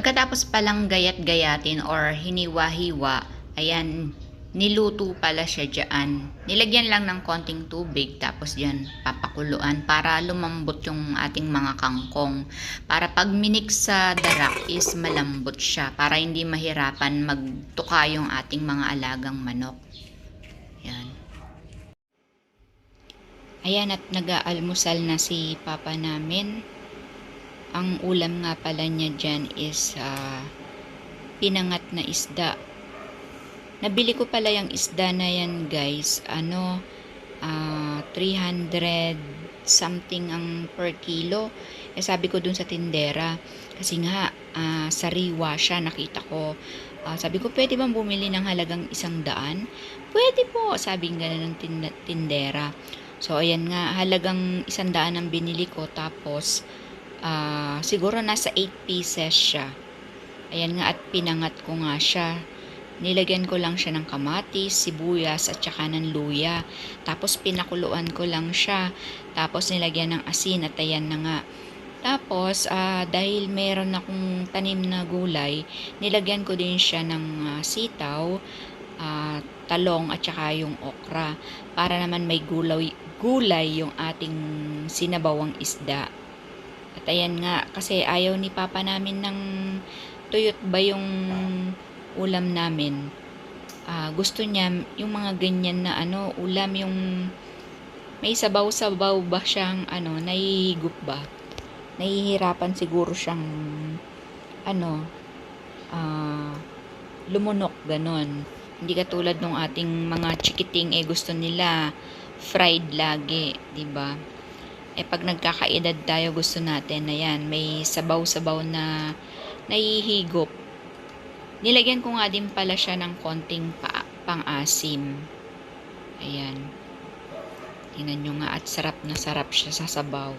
Pagkatapos palang gayat-gayatin or hiniwa-hiwa, ayan, niluto pala siya dyan. Nilagyan lang ng konting tubig, tapos dyan papakuluan para lumambot yung ating mga kangkong. Para pag minik sa darak is malambot siya, para hindi mahirapan magtuka yung ating mga alagang manok. Ayan. Ayan, at nag-aalmusal na si papa namin. Ang ulam nga pala niya dyan is pinangat na isda. Nabili ko pala yung isda na yan, guys. 300 something ang per kilo. Sabi ko dun sa tindera, kasi nga sariwa siya, nakita ko. Sabi ko, pwede bang bumili ng halagang 100? Pwede po, sabi nga ng tindera. So ayan nga, halagang 100 ang binili ko, tapos siguro nasa 8 pieces siya. Ayan nga, at pinangat ko nga siya. Nilagyan ko lang siya ng kamatis, sibuyas, at saka ng luya. Tapos pinakuluan ko lang siya. Tapos nilagyan ng asin, at ayan na nga. Tapos dahil meron akong tanim na gulay, nilagyan ko din siya ng sitaw, talong, at saka yung okra. Para naman may gulay yung ating sinabawang isda. At ayan nga, kasi ayaw ni papa namin ng tuyot ba yung ulam namin. Gusto niya yung mga ganyan na ulam, yung may sabaw-sabaw ba siyang nahihigop ba? Nahihirapan siguro siyang lumunok, ganon. Hindi katulad ng ating mga chikiting, gusto nila fried lagi, 'di ba? Pag nagkakaedad tayo, gusto natin na yan, may sabaw-sabaw na nahihigop. Nilagyan ko nga din pala siya ng konting pang-asim. Ayan. Tingnan nyo nga, at sarap na sarap siya sa sabaw.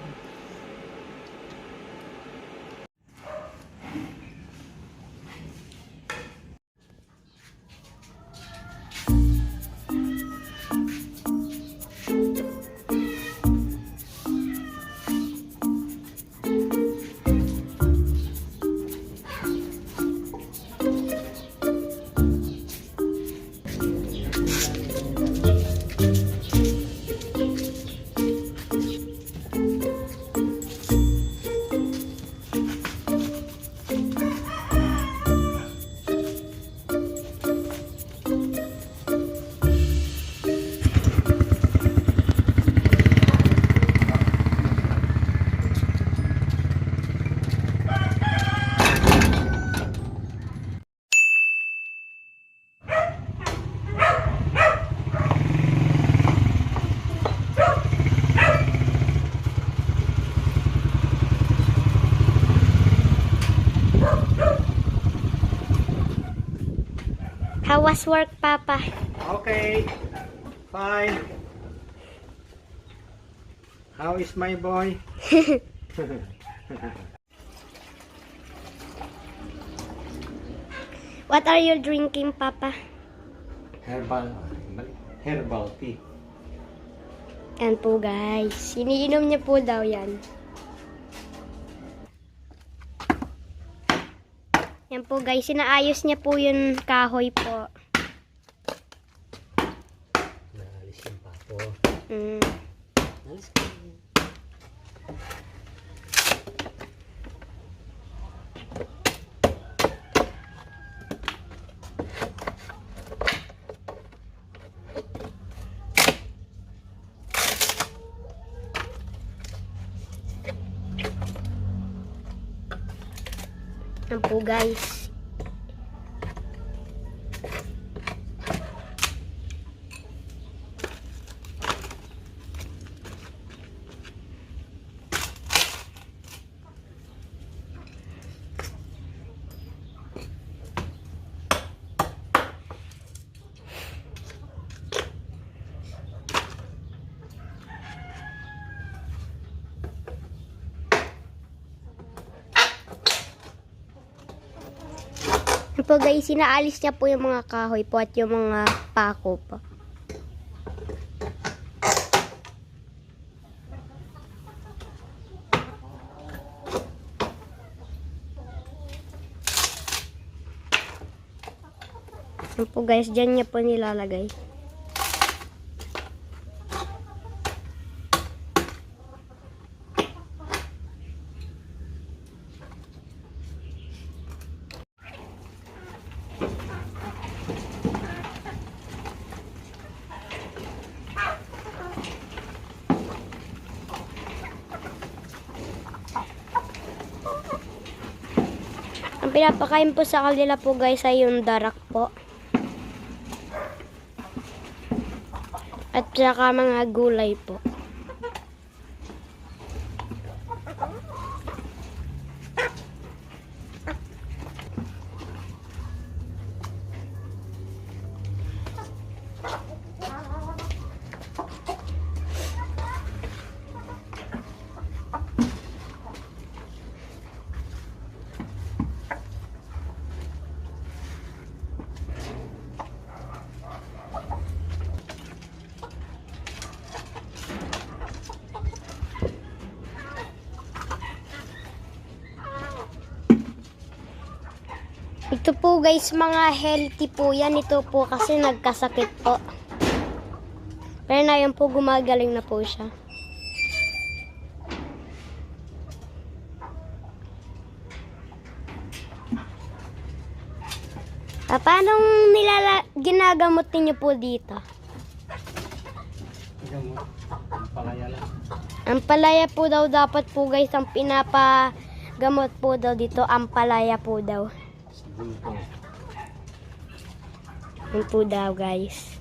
How was work, Papa? Okay, fine. How is my boy? What are you drinking, Papa? Herbal tea. Yan po, guys. Iniinom niya po daw yan. Yan po, guys. Sinaayos niya po yung kahoy po. Naalis yung papo. Naalis ka. Yan po, guys. Yan po, guys. Sinaalis niya po yung mga kahoy po at yung mga pako po. Yan po guys, dyan niya po nilalagay. Ang pinapakain po sa kanila po guys ay yung darak po. At saka mga gulay po. Ito po guys, mga healthy po yan. Ito po kasi nagkasakit po. Pero na yan po, gumagaling na po siya. Paano ginagamot niyo po dito? Gamot. Ang palaya lang. Ang palaya po daw dapat po guys, ang pinapagamot po daw dito, ang palaya po daw. Dito. Yun po daw guys.